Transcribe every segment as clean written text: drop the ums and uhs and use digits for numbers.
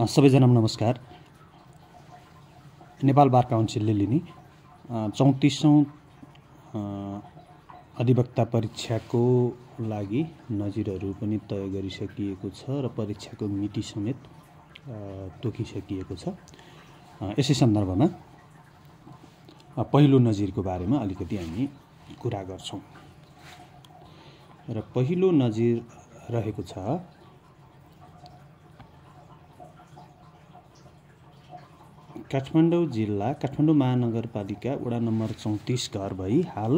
सबैजनालाई नमस्कार। नेपाल बार काउन्सिलले लिने 34औं अधिवक्ता परीक्षाको लागि नजिरहरू पनि तय गरिसकिएको छ र परीक्षाको मिति समेत तोकिसकिएको छ। यसै सन्दर्भमा पहिलो नजिरको बारेमा अलिकति हामी कुरा गर्छौं। र पहिलो नजिर रहेको छ काठमाडौँ जिल्ला काठमाडौँ महानगरपालिका वडा नम्बर 34 घर भई हाल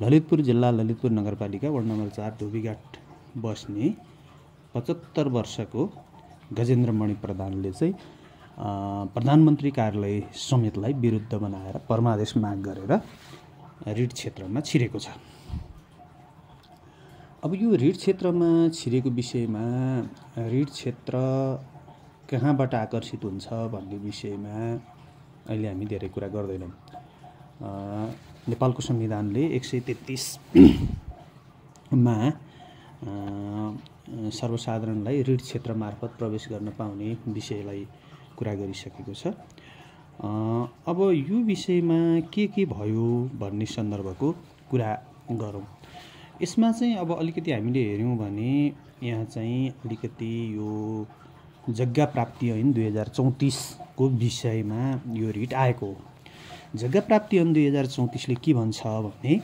ललितपुर जिल्ला ललितपुर नगरपालिका वडा नम्बर 4 धोबीघाट बस्ने 75 वर्षको गजेन्द्रमणि प्रधानले चाहिँ प्रधानमन्त्री कार्यालय समेतलाई विरुद्ध बनाएर परमादेश माग गरेर ऋट क्षेत्रमा छिरेको छ। अब यो ऋट क्षेत्रमा छिरेको विषयमा ऋट क्षेत्र कहाँबाट आकर्षित हुन्छ भन्ने विषयमा अहिले हामी धेरै कुरा गर्दैनौँ। नेपालको संविधानले 133 मा सर्वसाधारणलाई ऋट क्षेत्र मार्फत प्रवेश गर्न पाउने विषयलाई कुरा गरिसकेको छ। अब यो विषयमा के भयो भन्ने सन्दर्भको कुरा गरौँ। यसमा चाहिँ अब अलिकति हामीले हेर्यौँ भने यहाँ चाहिँ अलिकति यो जग्गा प्राप्ति ऐन 2034 को विषयमा यो रिट आएको हो। जग्गा प्राप्ति ऐन 2034 ले के भन्छ भने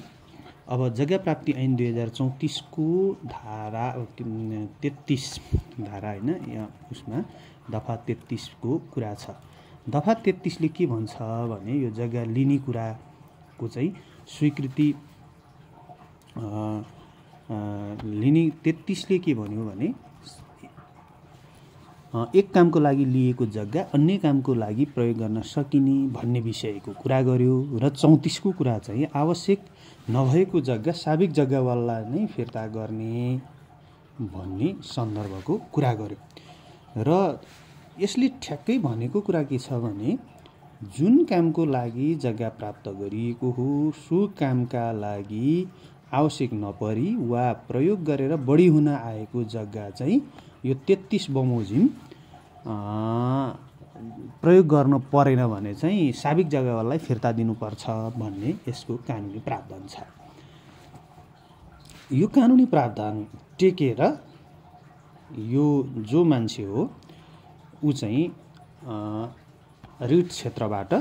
अब जग्गा प्राप्ति ऐन 2034 को धारा 33 धारा हैन यहाँ उसमा दफा 33 को कुरा छ। दफा 33 ले के भन्छ भने यो जग्गा लिने कुराको चाहिँ स्वीकृति लिने 33 ले के भन्यो भने एक कामको लागि लिएको जग्गा अन्य कामको लागि प्रयोग गर्न सकिने भन्ने विषयको कुरा गर्यो र 34 को कुरा चाहिँ आवश्यक नभएको जग्गा साबिक जग्गावाला नै फिर्ता गर्ने भन्ने सन्दर्भको कुरा गर्यो। र यसले ठ्याक्कै भनेको कुरा के छ भने जुन कामको लागि जग्गा प्राप्त गरिएको हो सो कामका लागि आवश्यक नपरी वा प्रयोग गरेर बढी हुन आएको जग्गा चाहिँ यो 33 बमोजिम प्रयोग गर्न परेन भने चाहिँ साबिक जग्गावालालाई फिर्ता दिनुपर्छ भन्ने यसको कानुनी प्रावधान छ। यो कानुनी प्रावधान टेकेर यो जो मान्छे हो ऊ चाहिँ ऋट क्षेत्रबाट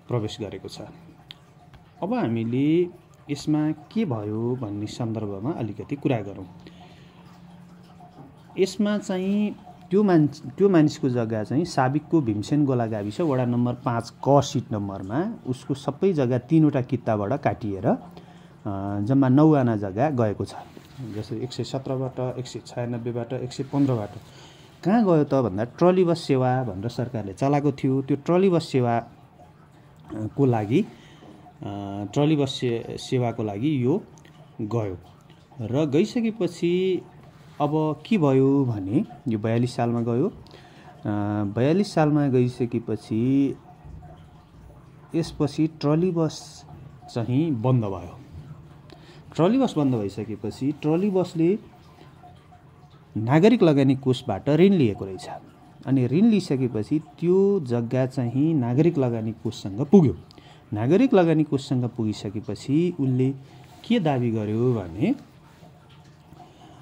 प्रवेश गरेको छ। अब हामीले यसमा के भयो भन्ने सन्दर्भमा अलिकति कुरा गरौँ। यसमा चाहिँ त्यो मानिसको जग्गा चाहिँ साबिकको भीमसेन गोला गाविस वडा नम्बर 5 क सिट नम्बरमा उसको सबै जग्गा 3वटा किताबाट काटिएर जम्मा 9 आना जग्गा गएको छ। जस्तै 117 बाट 196 बाट 115 बाट कहाँ गयो त भन्दा ट्रली बस सेवा भनेर सरकारले चलाएको थियो। त्यो ट्रली बस सेवाको लागि सेवाको लागि यो गयो र गइसकेपछि अब के भयो भने यो 42 सालमा गयो। 42 सालमा गइसकेपछि यसपछि ट्रली बस चाहिँ बन्द भयो। ट्रली बस बन्द भइसकेपछि ट्रली बसले नागरिक लगानी कोषबाट ऋण लिएको रहेछ अनि ऋण लिइसकेपछि त्यो जग्गा चाहिँ नागरिक लगानी कोषसँग पुग्यो। नागरिक लगानी कोषसँग पुगिसकेपछि उसले के दाबी गर्यो भने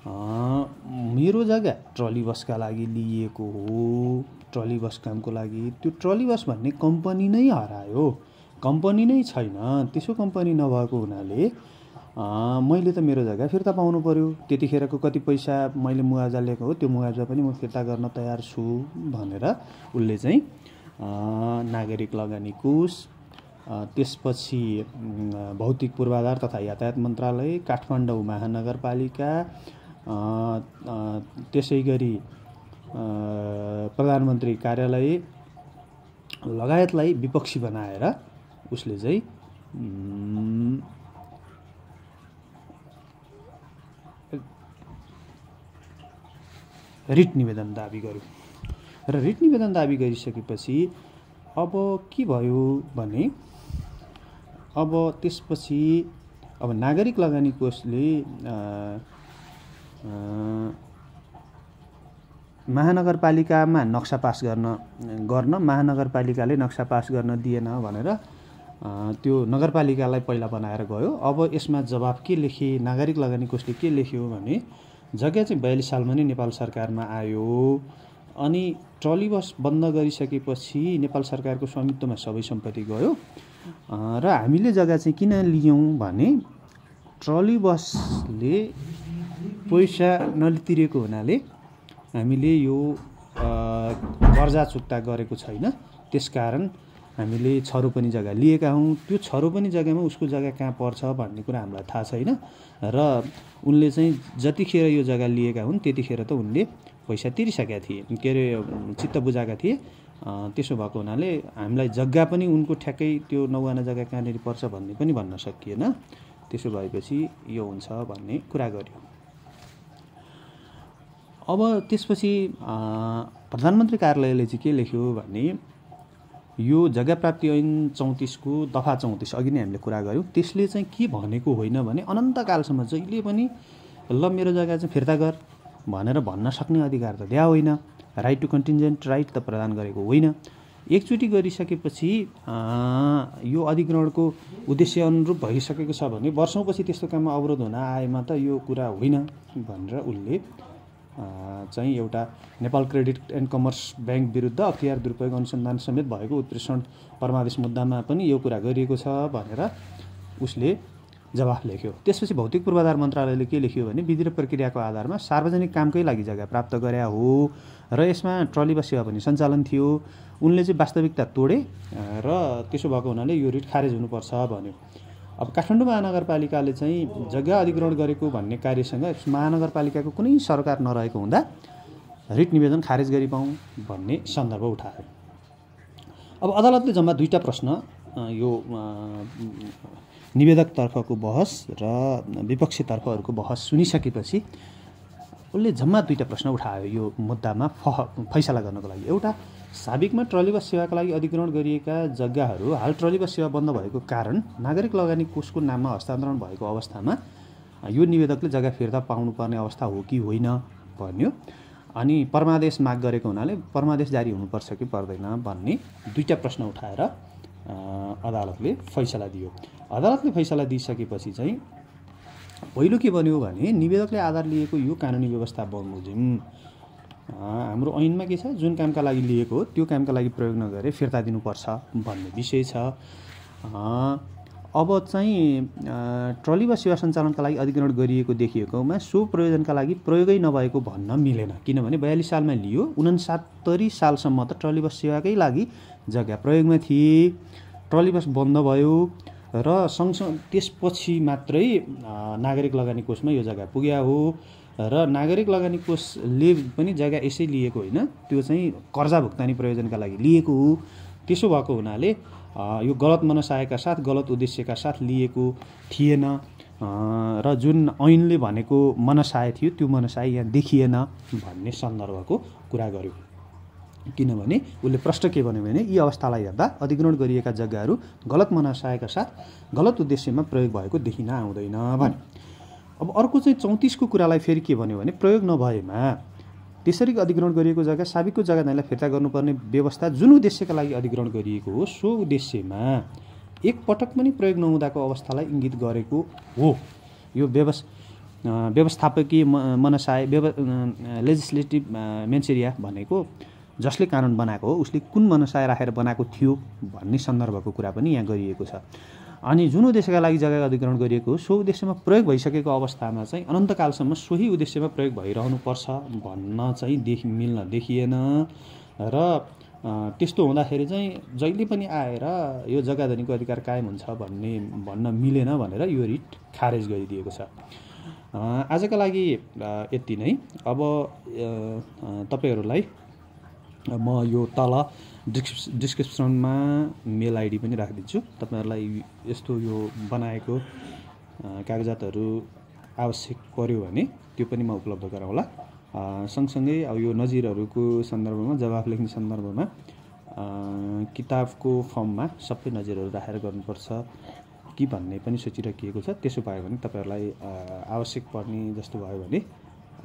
मेरो जग्गा ट्रली बसका लागि लिएको हो, ट्रली बस कामको लागि। त्यो ट्रली बस भन्ने कम्पनी नै हरायो, कम्पनी नै छैन। त्यसो कम्पनी नभएको हुनाले मैले त मेरो जग्गा फिर्ता पाउनु पर्यो। त्यतिखेरको कति पैसा मैले मुआवजा लिएको हो त्यो मुआवजा पनि म फिर्ता गर्न तयार छु भनेर उसले चाहिँ नागरिक लगानी कोष, त्यसपछि भौतिक पूर्वाधार तथा यातायात मन्त्रालय, काठमाडौँ महानगरपालिका, त्यसै गरी प्रधानमन्त्री कार्यालय लगायतलाई विपक्षी बनाएर उसले चाहिँ रिट निवेदन दाबी गर्यो। र रिट निवेदन दाबी गरिसकेपछि अब के भयो भने अब त्यसपछि अब नागरिक लगानी कोषले महानगरपालिकामा नक्सा पास गर्न महानगरपालिकाले नक्सा पास गर्न दिएन भनेर त्यो नगरपालिकालाई पहिला बनाएर गयो। अब यसमा जवाफ के लेखे, नागरिक लगानी कोषले के लेख्यो भने जग्गा चाहिँ 42 सालमा नै नेपाल सरकारमा आयो। अनि ट्रली बस बन्द गरिसकेपछि नेपाल सरकारको स्वामित्वमा सबै सम्पत्ति गयो र हामीले जग्गा चाहिँ किन लियौँ भने ट्रली बसले पैसा नतिरेको हुनाले हामीले यो कर्जा चुक्ता गरेको छैन, त्यसकारण हामीले छरोपनी जग्गा लिएका हौँ। त्यो छरोपनी जग्गामा उसको जग्गा कहाँ पर्छ भन्ने कुरा हामीलाई थाहा छैन र उनले चाहिँ जतिखेर यो जग्गा लिएका हुन् त्यतिखेर त उनले पैसा तिरिसकेका थिए, के अरे चित्त बुझाएका थिए। त्यसो भएको हुनाले हामीलाई जग्गा पनि उनको ठ्याक्कै त्यो नौआना जग्गा कहाँनिर पर्छ भन्ने पनि भन्न सकिएन। त्यसो भएपछि यो हुन्छ भन्ने कुरा गर्यो। अब त्यसपछि प्रधानमन्त्री कार्यालयले चाहिँ के लेख्यो भने यो जग्गा प्राप्ति ऐन 34 को दफा 34 अघि नै हामीले कुरा गऱ्यौँ, त्यसले चाहिँ के भनेको होइन भने अनन्तकालसम्म जहिले पनि ल मेरो जग्गा चाहिँ फिर्ता गर भनेर भन्न सक्ने अधिकार त दिया होइन, राइट टु कन्टिन्जेन्ट राइट त प्रदान गरेको होइन। एकचोटि गरिसकेपछि यो अधिग्रहणको उद्देश्य अनुरूप भइसकेको छ भने वर्षौँपछि त्यस्तो काममा अवरोध हुन आएमा त यो कुरा होइन भनेर उनले चाहिँ एउटा Nepal credit and commerce bank विरुद्ध अख्तियार दुरुपयोग अनुसन्धान समेत भएको उत्प्रेषण परमादेश मुद्दामा पनि यो कुरा गरिएको छ भनेर उसले जवाफ लेख्यो। त्यसपछि भौतिक पूर्वाधार मन्त्रालयले के लेख्यो भने विधि र प्रक्रियाको आधारमा सार्वजनिक कामकै लागि जग्गा प्राप्त गरे हो र यसमा ट्रली बस सेवा पनि सञ्चालन थियो। उनले चाहिँ वास्तविकता तोडे र त्यसो भएको हुनाले यो रिट खारेज हुनुपर्छ भन्यो। अब काठमाडौँ महानगरपालिकाले चाहिँ जग्गा अधिग्रहण गरेको भन्ने कार्यसँग महानगरपालिकाको कुनै सरकार नरहेको हुँदा रिट निवेदन खारेज गरिपाउँ भन्ने सन्दर्भ उठायो। अब अदालतले जम्मा दुईटा प्रश्न यो निवेदकतर्फको बहस र विपक्षीतर्फहरूको बहस सुनिसकेपछि उसले जम्मा दुईटा प्रश्न उठायो यो मुद्दामा फैसला गर्नको लागि। एउटा, साबिकमा ट्रली बस सेवाका लागि अधिग्रहण गरिएका जग्गाहरू हाल ट्रली बस सेवा बन्द भएको कारण नागरिक लगानी कोषको नाममा हस्तान्तरण भएको अवस्थामा यो निवेदकले जग्गा फिर्ता पाउनुपर्ने अवस्था हो कि होइन भन्यो। अनि परमादेश माग गरेको हुनाले परमादेश जारी हुनुपर्छ कि पर्दैन भन्ने दुईटा प्रश्न उठाएर अदालतले फैसला दियो। अदालतले फैसला दिइसकेपछि चाहिँ पहिलो के भन्यो भने निवेदकले आधार लिएको यो कानुनी व्यवस्था बमोजिम हाम्रो ऐनमा के छ, जुन कामका लागि लिएको हो त्यो कामका लागि प्रयोग नगरे फिर्ता दिनुपर्छ भन्ने विषय छ। अब चाहिँ ट्रली बस सेवा सञ्चालनका लागि अधिग्रहण गरिएको देखिएकोमा सो प्रयोजनका लागि प्रयोगै नभएको भन्न मिलेन, किनभने 42 सालमा लियो, 69 सालसम्म त ट्रली बस सेवाकै लागि जग्गा प्रयोगमा थिए। ट्रली बस बन्द भयो र त्यसपछि मात्रै नागरिक लगानी कोषमा यो जग्गा पुग्या हो र नागरिक लगानी कोषले पनि जग्गा यसै लिएको होइन, त्यो चाहिँ कर्जा भुक्तानी प्रयोजनका लागि लिएको हो। त्यसो भएको हुनाले यो गलत मनसायका साथ गलत उद्देश्यका साथ लिएको थिएन र जुन ऐनले भनेको मनसाय थियो त्यो मनसाय यहाँ देखिएन भन्ने सन्दर्भको कुरा गर्यो। किनभने उसले प्रश्न के भन्यो भने यी अवस्थालाई हेर्दा अधिग्रहण गरिएका जग्गाहरू गलत मनसायका साथ गलत उद्देश्यमा प्रयोग भएको देखिन आउँदैन भन्यो। अब अर्को चाहिँ 34 को कुरालाई फेरि के भन्यो भने प्रयोग नभएमा त्यसरी अधिग्रहण गरिएको जग्गा साबिकको जग्गा दाइलाई फिर्ता गर्नुपर्ने व्यवस्था जुन उद्देश्यका लागि अधिग्रहण गरिएको हो सो उद्देश्यमा एक पटक पनि प्रयोग नहुँदाको अवस्थालाई इङ्गित गरेको हो। यो व्यवस्थापकीय मनसाय लेजिस्लेटिभ मेन्सेरिया भनेको जसले कानुन बनाएको हो उसले कुन मनसाय राखेर बनाएको थियो भन्ने सन्दर्भको कुरा पनि यहाँ गरिएको छ। अनि जुन उद्देश्यका लागि जग्गा अधिग्रहण गरिएको हो सो उद्देश्यमा प्रयोग भइसकेको अवस्थामा चाहिँ अनन्तकालसम्म सोही उद्देश्यमा प्रयोग भइरहनुपर्छ भन्न चाहिँ मिल्न देखिएन र त्यस्तो हुँदाखेरि चाहिँ जहिले पनि आएर यो जग्गाधनीको अधिकार कायम हुन्छ भन्न मिलेन भनेर यो रिट खारेज गरिदिएको छ। आजका लागि यति नै। अब तपाईँहरूलाई म यो तल डिस्क्रिप्सनमा मेल आइडी पनि राखिदिन्छु। तपाईँहरूलाई यस्तो यो बनाएको कागजातहरू आवश्यक पर्यो भने त्यो पनि म उपलब्ध गराउँला। सँगसँगै अब यो नजिरहरूको सन्दर्भमा जवाफ लेख्ने सन्दर्भमा किताबको फर्ममा सबै नजिरहरू राखेर गर्नुपर्छ कि भन्ने पनि सोचिराखिएको छ। त्यसो भयो भने तपाईँहरूलाई आवश्यक पर्ने जस्तो भयो भने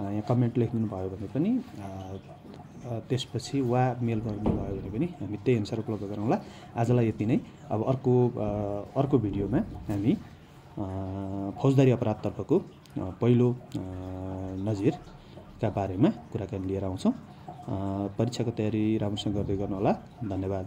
यहाँ कमेन्ट लेखिदिनु भयो भने पनि त्यसपछि वा मेल गर्नुभयो भने पनि हामी त्यही अनुसार उपलब्ध गरौँला। आजलाई यति नै। अब अर्को भिडियोमा हामी फौजदारी अपराधतर्फको पहिलो नजिरका बारेमा कुराकानी लिएर आउँछौँ। परीक्षाको तयारी राम्रोसँग गर्दै गर्नुहोला। धन्यवाद।